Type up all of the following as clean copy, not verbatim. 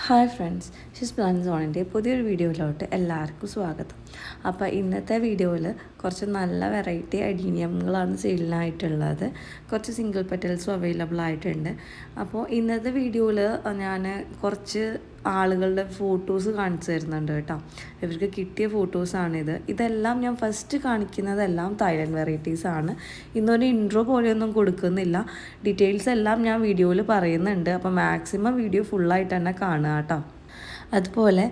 Hi friends, ഷിസ് plan സോണിൻ്റെ പുതിയൊരു വീഡിയോയിലോട്ട് എല്ലാവർക്കും സ്വാഗതം. അപ്പോൾ ഇന്നത്തെ വീഡിയോയിൽ കുറച്ച് നല്ല വെറൈറ്റി അഡീനിയങ്ങളാണ് സെയിലിനായിട്ടുള്ളത്. കുറച്ച് സിംഗിൾ പെറ്റൽസും അവൈലബിൾ ആയിട്ടുണ്ട്. അപ്പോൾ ഇന്നത്തെ വീഡിയോയിൽ ഞാൻ കുറച്ച് ആളുകളുടെ ഫോട്ടോസ് കാണിച്ചു തരുന്നുണ്ട് കേട്ടോ. ഇവർക്ക് കിട്ടിയ ഫോട്ടോസാണിത്. ഇതെല്ലാം ഞാൻ ഫസ്റ്റ് കാണിക്കുന്നതെല്ലാം തായ്ലൻഡ് വെറൈറ്റീസാണ്. ഇന്നൊരു ഇൻട്രോ പോലെയൊന്നും കൊടുക്കുന്നില്ല. ഡീറ്റെയിൽസ് എല്ലാം ഞാൻ വീഡിയോയിൽ പറയുന്നുണ്ട്. അപ്പോൾ മാക്സിമം വീഡിയോ ഫുള്ളായിട്ട് തന്നെ കാണുക കേട്ടോ. അതുപോലെ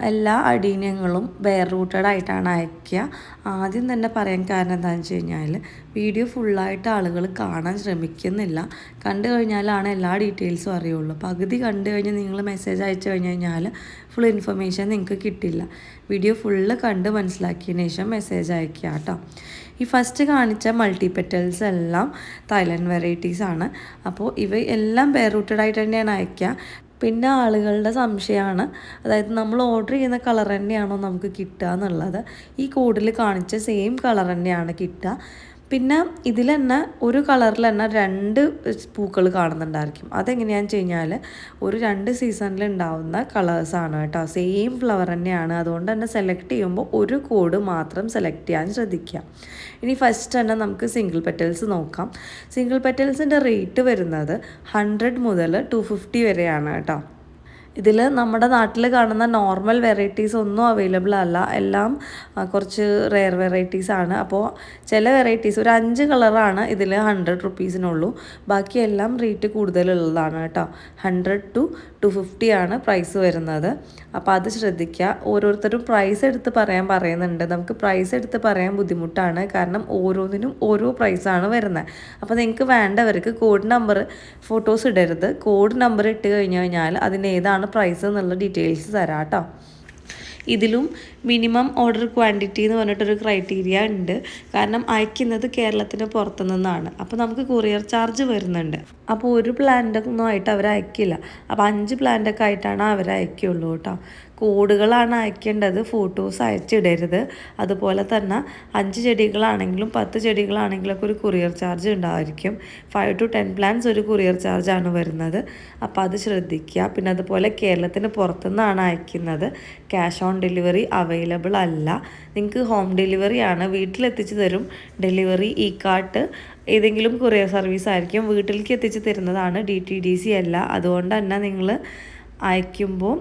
എല്ലാ അഡീനിയങ്ങളും ബെയർ റൂട്ടഡ് ആയിട്ടാണ് അയക്കുക. ആദ്യം തന്നെ പറയാൻ കാരണം എന്താണെന്ന് വെച്ച് കഴിഞ്ഞാൽ വീഡിയോ ഫുള്ളായിട്ട് ആളുകൾ കാണാൻ ശ്രമിക്കുന്നില്ല. കണ്ടു കഴിഞ്ഞാലാണ് എല്ലാ ഡീറ്റെയിൽസും അറിയുള്ളൂ. പകുതി കണ്ടു കഴിഞ്ഞ് നിങ്ങൾ മെസ്സേജ് അയച്ചു കഴിഞ്ഞ് കഴിഞ്ഞാൽ ഫുൾ ഇൻഫർമേഷൻ നിങ്ങൾക്ക് കിട്ടില്ല. വീഡിയോ ഫുള്ള് കണ്ട് മനസ്സിലാക്കിയതിന് ശേഷം മെസ്സേജ് അയക്കുക കേട്ടോ. ഈ ഫസ്റ്റ് കാണിച്ച മൾട്ടി പെറ്റൽസ് എല്ലാം തായ്ലൻഡ് വെറൈറ്റീസാണ്. അപ്പോൾ ഇവ എല്ലാം ബെയർ റൂട്ടഡ് ആയിട്ട് തന്നെയാണ് അയക്കുക. പിന്നെ ആളുകളുടെ സംശയമാണ്, അതായത് നമ്മൾ ഓർഡർ ചെയ്യുന്ന കളർ തന്നെയാണോ നമുക്ക് കിട്ടുക എന്നുള്ളത്. ഈ കോഡിൽ കാണിച്ച സെയിം കളർ തന്നെയാണ് കിട്ടുക. പിന്നെ ഇതിൽ തന്നെ ഒരു കളറിൽ തന്നെ 2 പൂക്കൾ കാണുന്നുണ്ടായിരിക്കും. അതെങ്ങനെയാണെന്ന് വെച്ച് കഴിഞ്ഞാൽ ഒരു 2 സീസണിൽ ഉണ്ടാവുന്ന കളേഴ്സാണ് കേട്ടോ. സെയിം ഫ്ലവർ തന്നെയാണ്. അതുകൊണ്ട് തന്നെ സെലക്ട് ചെയ്യുമ്പോൾ ഒരു കോഡ് മാത്രം സെലക്ട് ചെയ്യാൻ ശ്രദ്ധിക്കുക. ഇനി ഫസ്റ്റ് തന്നെ നമുക്ക് സിംഗിൾ പെറ്റൽസ് നോക്കാം. സിംഗിൾ പെറ്റൽസിൻ്റെ റേറ്റ് വരുന്നത് 100 മുതൽ 250 വരെയാണ് കേട്ടോ. ഇതിൽ നമ്മുടെ നാട്ടിൽ കാണുന്ന നോർമൽ വെറൈറ്റീസ് ഒന്നും അവൈലബിൾ അല്ല. എല്ലാം കുറച്ച് റെയർ വെറൈറ്റീസാണ്. അപ്പോൾ ചില വെറൈറ്റീസ് ഒരു 5 കളറാണ് ഇതിൽ 100 റുപ്പീസിനുള്ളൂ. ബാക്കിയെല്ലാം റേറ്റ് കൂടുതലുള്ളതാണ് കേട്ടോ. 100 to 250 ആണ് പ്രൈസ് വരുന്നത്. അപ്പോൾ അത് ശ്രദ്ധിക്കുക. ഓരോരുത്തരും പ്രൈസ് എടുത്ത് പറയുന്നുണ്ട്. നമുക്ക് പ്രൈസ് എടുത്ത് പറയാൻ ബുദ്ധിമുട്ടാണ്, കാരണം ഓരോന്നിനും ഓരോ പ്രൈസാണ് വരുന്നത്. അപ്പോൾ നിങ്ങൾക്ക് വേണ്ടവർക്ക് കോഡ് നമ്പർ ഫോട്ടോസ് ഇടരുത്. കോഡ് നമ്പർ ഇട്ട് കഴിഞ്ഞാൽ അതിന് ഏതാണ് പ്രൈസ് എന്നുള്ള ഡീറ്റെയിൽസ് തരാം കേട്ടോ. ഇതിലും മിനിമം ഓർഡർ ക്വാണ്ടിറ്റി എന്ന് പറഞ്ഞിട്ടൊരു ക്രൈറ്റീരിയ ഉണ്ട്. കാരണം അയക്കുന്നത് കേരളത്തിന് പുറത്തു നിന്നാണ്. അപ്പോൾ നമുക്ക് കൊറിയർ ചാർജ് വരുന്നുണ്ട്. അപ്പോൾ ഒരു പ്ലാന്റൊന്നും ആയിട്ട് അവർ അയക്കില്ല. അപ്പോൾ 5 പ്ലാന്റൊക്കെ ആയിട്ടാണ് അവർ അയക്കുള്ളൂ കേട്ടോ. കോഡുകളാണ് അയക്കേണ്ടത്, ഫോട്ടോസ് അയച്ചിടരുത്. അതുപോലെ തന്നെ 5 ചെടികളാണെങ്കിലും 10 ചെടികളാണെങ്കിലൊക്കെ ഒരു കൊറിയർ ചാർജ് ഉണ്ടായിരിക്കും. 5 to 10 പ്ലാന്റ്സ് ഒരു കൊറിയർ ചാർജാണ് വരുന്നത്. അപ്പോൾ അത് ശ്രദ്ധിക്കുക. പിന്നെ അതുപോലെ കേരളത്തിന് പുറത്തുനിന്നാണ് അയക്കുന്നത്. ക്യാഷ് ഓൺ ഡെലിവറി അവൈലബിൾ അല്ല. നിങ്ങൾക്ക് ഹോം ഡെലിവറിയാണ്, വീട്ടിലെത്തിച്ച് തരും. ഡെലിവറി ഈ കാർട്ട് ഏതെങ്കിലും കൊറിയർ സർവീസ് ആയിരിക്കും വീട്ടിലേക്ക് എത്തിച്ച് തരുന്നതാണ്. DTDC അല്ല. അതുകൊണ്ട് തന്നെ നിങ്ങൾ അയക്കുമ്പോൾ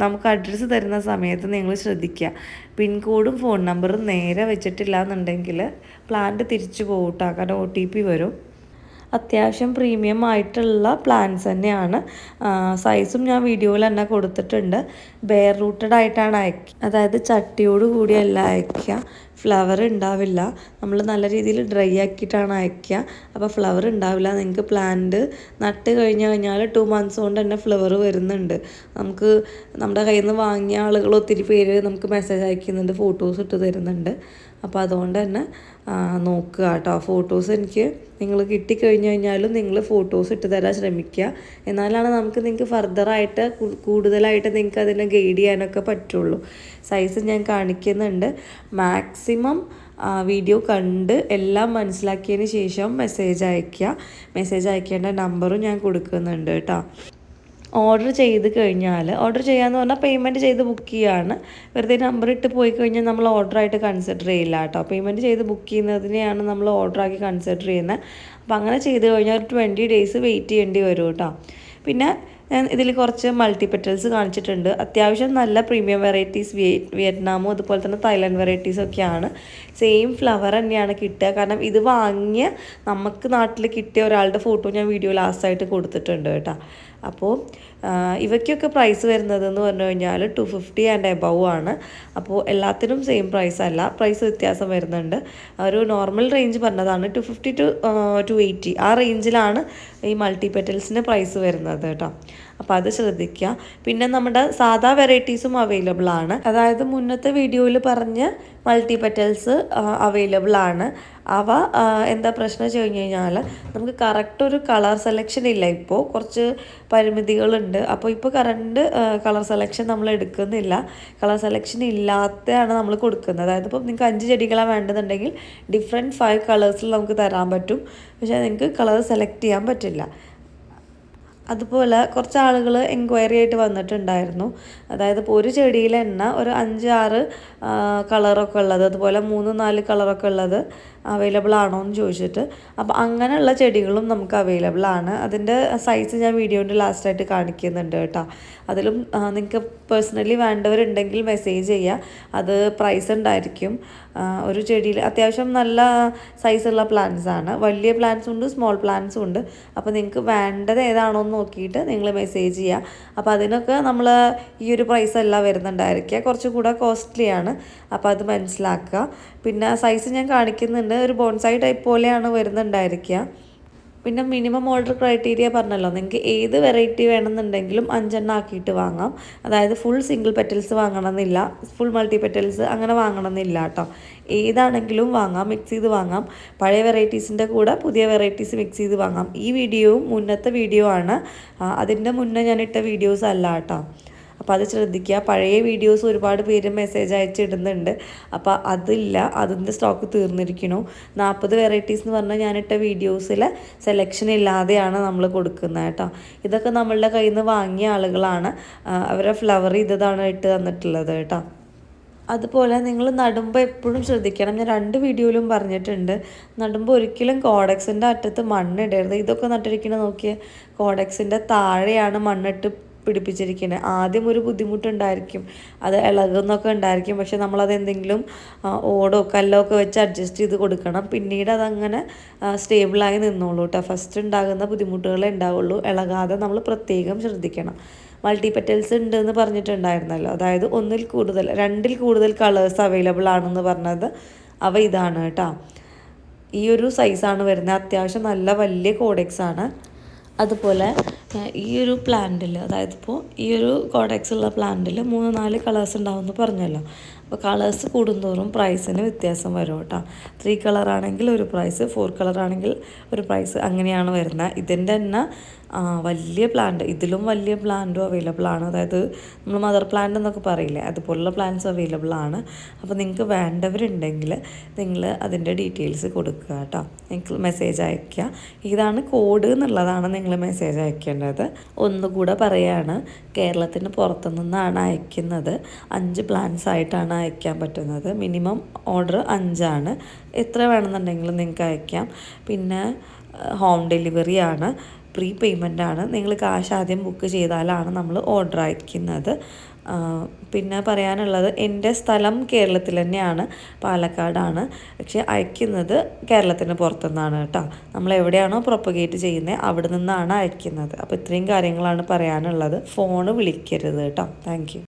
നമുക്ക് അഡ്രസ്സ് തരുന്ന സമയത്ത് നിങ്ങൾ ശ്രദ്ധിക്കുക. പിൻകോഡും ഫോൺ നമ്പറും നേരെ വെച്ചിട്ടില്ല എന്നുണ്ടെങ്കിൽ പ്ലാന്റ് തിരിച്ചു പോകട്ടോ. കാരണം OTP വരും. അത്യാവശ്യം പ്രീമിയം ആയിട്ടുള്ള പ്ലാന്റ്സ് തന്നെയാണ്. സൈസും ഞാൻ വീഡിയോയിൽ തന്നെ കൊടുത്തിട്ടുണ്ട്. ബെയർ റൂട്ടഡ് ആയിട്ടാണ് അയക്കുക, അതായത് ചട്ടിയോട് കൂടിയല്ല അയക്കുക. ഫ്ലവർ ഉണ്ടാവില്ല. നമ്മൾ നല്ല രീതിയിൽ ഡ്രൈ ആക്കിയിട്ടാണ് അയക്കുക. അപ്പോൾ ഫ്ലവർ ഉണ്ടാവില്ല. നിങ്ങൾക്ക് പ്ലാന്റ് നട്ട് കഴിഞ്ഞാൽ 2 months കൊണ്ട് തന്നെ ഫ്ലവർ വരുന്നുണ്ട്. നമുക്ക് നമ്മുടെ കയ്യിൽ നിന്ന് വാങ്ങിയ ആളുകൾ ഒത്തിരി പേര് നമുക്ക് മെസ്സേജ് അയക്കുന്നുണ്ട്, ഫോട്ടോസ് ഇട്ട് തരുന്നുണ്ട്. അപ്പോൾ അതുകൊണ്ട് തന്നെ നോക്കുക കേട്ടോ. ഫോട്ടോസ് എനിക്ക് നിങ്ങൾ കിട്ടിക്കഴിഞ്ഞ് കഴിഞ്ഞാലും നിങ്ങൾ ഫോട്ടോസ് ഇട്ട് തരാൻ ശ്രമിക്കുക. എന്നാലാണ് നിങ്ങൾക്ക് ഫർദറായിട്ട് കൂടുതലായിട്ട് നിങ്ങൾക്ക് അതിനെ ഗൈഡ് ചെയ്യാനൊക്കെ പറ്റുള്ളൂ. സൈസ് ഞാൻ കാണിക്കുന്നുണ്ട്. മാക്സിമം വീഡിയോ കണ്ട് എല്ലാം മനസ്സിലാക്കിയതിന് ശേഷം മെസ്സേജ് അയയ്ക്കുക. മെസ്സേജ് അയക്കേണ്ട നമ്പറും ഞാൻ കൊടുക്കുന്നുണ്ട് കേട്ടോ. ഓർഡർ ചെയ്ത് കഴിഞ്ഞാൽ, ഓർഡർ ചെയ്യാമെന്ന് പറഞ്ഞാൽ പേയ്മെൻറ്റ് ചെയ്ത് ബുക്ക് ചെയ്യുകയാണ്. വെറുതെ നമ്പർ ഇട്ട് പോയി കഴിഞ്ഞാൽ നമ്മൾ ഓർഡറായിട്ട് കൺസിഡർ ചെയ്യില്ല കേട്ടോ. പേയ്മെൻറ്റ് ചെയ്ത് ബുക്ക് ചെയ്യുന്നതിനെയാണ് നമ്മൾ ഓർഡറാക്കി കൺസിഡർ ചെയ്യുന്നത്. അപ്പോൾ അങ്ങനെ ചെയ്ത് കഴിഞ്ഞാൽ ഒരു 20 days വെയിറ്റ് ചെയ്യേണ്ടി വരും കേട്ടോ. പിന്നെ ഇതിൽ കുറച്ച് മൾട്ടി പെറ്റൽസ് കാണിച്ചിട്ടുണ്ട്. അത്യാവശ്യം നല്ല പ്രീമിയം വെറൈറ്റീസ് വിയറ്റ്നാമും അതുപോലെ തന്നെ തായ്ലൻഡ് വെറൈറ്റീസൊക്കെയാണ്. സെയിം ഫ്ലവർ തന്നെയാണ് കിട്ടുക. കാരണം ഇത് വാങ്ങിയ നമുക്ക് നാട്ടിൽ കിട്ടിയ ഒരാളുടെ ഫോട്ടോ ഞാൻ വീഡിയോ ലാസ്റ്റായിട്ട് കൊടുത്തിട്ടുണ്ട് കേട്ടോ. അപ്പോൾ ഇവയ്ക്കൊക്കെ പ്രൈസ് വരുന്നതെന്ന് പറഞ്ഞു കഴിഞ്ഞാൽ 250 and above ആണ്. അപ്പോൾ എല്ലാത്തിനും സെയിം പ്രൈസ് അല്ല, പ്രൈസ് വ്യത്യാസം വരുന്നുണ്ട്. ഒരു നോർമൽ റേഞ്ച് പറഞ്ഞതാണ്. 250 to 280 ആ റേഞ്ചിലാണ് ഈ മൾട്ടി പെറ്റൽസിന് പ്രൈസ് വരുന്നത് കേട്ടോ. അപ്പോൾ അത് ശ്രദ്ധിക്കുക. പിന്നെ നമ്മുടെ സാധാ വെറൈറ്റീസും അവൈലബിൾ ആണ്. അതായത് മുന്നത്തെ വീഡിയോയിൽ പറഞ്ഞ മൾട്ടി പെറ്റൽസ് അവൈലബിൾ ആണ്. അവ എന്താ പ്രശ്നം വെച്ച് കഴിഞ്ഞ് കഴിഞ്ഞാൽ നമുക്ക് കറക്റ്റ് ഒരു കളർ സെലക്ഷൻ ഇല്ല. ഇപ്പോൾ കുറച്ച് പരിമിതികളുണ്ട്. അപ്പോൾ ഇപ്പോൾ കറണ്ട് കളർ സെലക്ഷൻ നമ്മൾ എടുക്കുന്നില്ല. കളർ സെലക്ഷൻ ഇല്ലാത്തതാണ് നമ്മൾ കൊടുക്കുന്നത്. അതായത് ഇപ്പോൾ നിങ്ങൾക്ക് 5 ചെടികളാണ് വേണ്ടതുണ്ടെങ്കിൽ ഡിഫറെൻറ്റ് 5 കളേഴ്സിൽ നമുക്ക് തരാൻ പറ്റും. പക്ഷേ നിങ്ങൾക്ക് കളർ സെലക്ട് ചെയ്യാൻ പറ്റില്ല. അതുപോലെ കുറച്ച് ആളുകൾ എൻക്വയറി ആയിട്ട് വന്നിട്ടുണ്ടായിരുന്നു. അതായത് ഇപ്പോൾ ഒരു ചെടിയിൽ തന്നെ ഒരു 5-6 കളറൊക്കെ ഉള്ളത്, അതുപോലെ 3-4 കളറൊക്കെ ഉള്ളത് അവൈലബിൾ ആണോ എന്ന് ചോദിച്ചിട്ട്. അപ്പോൾ അങ്ങനെയുള്ള ചെടികളും നമുക്ക് അവൈലബിൾ ആണ്. അതിൻ്റെ സൈസ് ഞാൻ വീഡിയോൻ്റെ ലാസ്റ്റായിട്ട് കാണിക്കുന്നുണ്ട് കേട്ടോ. അതിലും നിങ്ങൾക്ക് പേഴ്സണലി വേണ്ടവരുണ്ടെങ്കിൽ മെസ്സേജ് ചെയ്യുക. അത് പ്രൈസ് ഉണ്ടായിരിക്കും. ഒരു ചെടിയിൽ അത്യാവശ്യം നല്ല സൈസുള്ള പ്ലാന്റ്സ് ആണ്. വലിയ പ്ലാന്റ്സും ഉണ്ട്, സ്മോൾ പ്ലാന്റ്സും ഉണ്ട്. അപ്പോൾ നിങ്ങൾക്ക് വേണ്ടത് ഏതാണോ എന്ന് നോക്കിയിട്ട് നിങ്ങൾ മെസ്സേജ് ചെയ്യുക. അപ്പോൾ അതിനൊക്കെ നമ്മൾ ഈ ഒരു പ്രൈസ് അല്ല വരുന്നുണ്ടായിരിക്കുക, കുറച്ചുകൂടെ കോസ്റ്റ്ലിയാണ്. അപ്പോൾ അത് മനസ്സിലാക്കുക. പിന്നെ സൈസ് ഞാൻ കാണിക്കുന്നുണ്ട്. ഒരു ബോൺസായി ടൈപ്പ് പോലെയാണ് വരുന്നുണ്ടായിരിക്കുക. പിന്നെ മിനിമം ഓർഡർ ക്രൈറ്റീരിയ പറഞ്ഞല്ലോ, നിങ്ങൾക്ക് ഏത് വെറൈറ്റി വേണമെന്നുണ്ടെങ്കിലും 5 ആക്കിയിട്ട് വാങ്ങാം. അതായത് ഫുൾ സിംഗിൾ പെറ്റൽസ് വാങ്ങണമെന്നില്ല, ഫുൾ മൾട്ടി പെറ്റൽസ് അങ്ങനെ വാങ്ങണമെന്നില്ല കേട്ടോ. ഏതാണെങ്കിലും വാങ്ങാം, മിക്സ് ചെയ്ത് വാങ്ങാം. പഴയ വെറൈറ്റീസിൻ്റെ കൂടെ പുതിയ വെറൈറ്റീസ് മിക്സ് ചെയ്ത് വാങ്ങാം. ഈ വീഡിയോയും മുന്നത്തെ വീഡിയോ ആണ്, അതിൻ്റെ മുന്നേ ഞാനിട്ട വീഡിയോസ് അല്ല കേട്ടോ. അപ്പോൾ അത് ശ്രദ്ധിക്കുക. പഴയ വീഡിയോസ് ഒരുപാട് പേര് മെസ്സേജ് അയച്ചിടുന്നുണ്ട്. അപ്പോൾ അതില്ല, അതിൻ്റെ സ്റ്റോക്ക് തീർന്നിരിക്കണു. 40 വെറൈറ്റീസ് എന്ന് പറഞ്ഞാൽ ഞാനിട്ട വീഡിയോസിൽ സെലക്ഷൻ ഇല്ലാതെയാണ് നമ്മൾ കൊടുക്കുന്നത് കേട്ടോ. ഇതൊക്കെ നമ്മളുടെ കയ്യിൽ നിന്ന് വാങ്ങിയ ആളുകളാണ്, അവരെ ഫ്ലവർ ചെയ്തതാണ് ഇട്ട് തന്നിട്ടുള്ളത് കേട്ടോ. അതുപോലെ നിങ്ങൾ നടുമ്പോൾ എപ്പോഴും ശ്രദ്ധിക്കണം. ഞാൻ 2 വീഡിയോയിലും പറഞ്ഞിട്ടുണ്ട്, നടുമ്പോൾ ഒരിക്കലും കോഡെക്സിൻ്റെ അറ്റത്ത് മണ്ണിടരുത്. ഇതൊക്കെ നട്ടിരിക്കുന്നത് നോക്കിയേ, കോഡെക്സിൻ്റെ താഴെയാണ് മണ്ണിട്ട് പിടിപ്പിച്ചിരിക്കുന്നത്. ആദ്യം ഒരു ബുദ്ധിമുട്ടുണ്ടായിരിക്കും, അത് ഇളകുന്നൊക്കെ ഉണ്ടായിരിക്കും. പക്ഷെ നമ്മളത് എന്തെങ്കിലും ഓടോ കല്ലോ ഒക്കെ വെച്ച് അഡ്ജസ്റ്റ് ചെയ്ത് കൊടുക്കണം. പിന്നീട് അതങ്ങനെ സ്റ്റേബിളായി നിന്നോളൂ കേട്ടോ. ഫസ്റ്റ് ഉണ്ടാകുന്ന ബുദ്ധിമുട്ടുകളേ ഉണ്ടാവുള്ളൂ, ഇളകാതെ നമ്മൾ പ്രത്യേകം ശ്രദ്ധിക്കണം. മൾട്ടി പെറ്റൽസ് ഉണ്ട് എന്ന് പറഞ്ഞിട്ടുണ്ടായിരുന്നല്ലോ, അതായത് 1-ൽ കൂടുതൽ 2-ൽ കൂടുതൽ കളേഴ്സ് അവൈലബിൾ ആണെന്ന് പറഞ്ഞത് അവ ഇതാണ് കേട്ടോ. ഈ ഒരു സൈസാണ് വരുന്നത്. അത്യാവശ്യം നല്ല വലിയ കോഡെക്സ് ആണ്. അതുപോലെ ഈ ഒരു പ്ലാന്റിൽ, അതായത് ഇപ്പോൾ ഈ ഒരു കോഡെക്സ് ഉള്ള പ്ലാന്റിൽ 3-4 കളേഴ്സ് ഉണ്ടാവുമെന്ന് പറഞ്ഞല്ലോ. അപ്പോൾ കളേഴ്സ് കൂടുന്തോറും പ്രൈസിന് വ്യത്യാസം വരും കേട്ടോ. 3 കളറാണെങ്കിൽ ഒരു പ്രൈസ്, 4 കളറാണെങ്കിൽ ഒരു പ്രൈസ്, അങ്ങനെയാണ് വരുന്നത്. ഇതിൻ്റെ തന്നെ വലിയ പ്ലാന്റ്, ഇതിലും വലിയ പ്ലാന്റും അവൈലബിൾ ആണ്. അതായത് നമ്മൾ മദർ പ്ലാന്റ് എന്നൊക്കെ പറയില്ലേ, അതുപോലുള്ള പ്ലാന്റ്സ് അവൈലബിൾ ആണ്. അപ്പോൾ നിങ്ങൾക്ക് വേണ്ടവരുണ്ടെങ്കിൽ നിങ്ങൾ അതിൻ്റെ ഡീറ്റെയിൽസ് കൊടുക്കുക കേട്ടോ. നിങ്ങൾക്ക് മെസ്സേജ് അയയ്ക്കുക. ഇതാണ് കോഡ് എന്നുള്ളതാണ് നിങ്ങൾ മെസ്സേജ് അയക്കേണ്ടത്. ഒന്നുകൂടെ പറയുകയാണ്, കേരളത്തിന് പുറത്തു നിന്നാണ് അയക്കുന്നത്. 5 പ്ലാന്റ്സ് ആയിട്ടാണ് അയക്കാൻ പറ്റുന്നത്. മിനിമം ഓർഡർ 5 ആണ്. എത്ര വേണമെന്നുണ്ടെങ്കിലും നിങ്ങൾക്ക് അയക്കാം. പിന്നെ ഹോം ഡെലിവറി ആണ്, പ്രീ പേയ്മെൻ്റ് ആണ്. നിങ്ങൾ കാശ് ആദ്യം ബുക്ക് ചെയ്താലാണ് നമ്മൾ ഓർഡർ അയക്കുന്നത്. പിന്നെ പറയാനുള്ളത്, എൻ്റെ സ്ഥലം കേരളത്തിൽ തന്നെയാണ്, പാലക്കാടാണ്. പക്ഷേ അയക്കുന്നത് കേരളത്തിന് പുറത്തുനിന്നാണ് കേട്ടോ. നമ്മൾ എവിടെയാണോ പ്രൊപ്പഗേറ്റ് ചെയ്യുന്നത് അവിടെ നിന്നാണ് അയക്കുന്നത്. അപ്പോൾ ഇത്രയും കാര്യങ്ങളാണ് പറയാനുള്ളത്. ഫോണ് വിളിക്കരുത് കേട്ടോ. Thank you.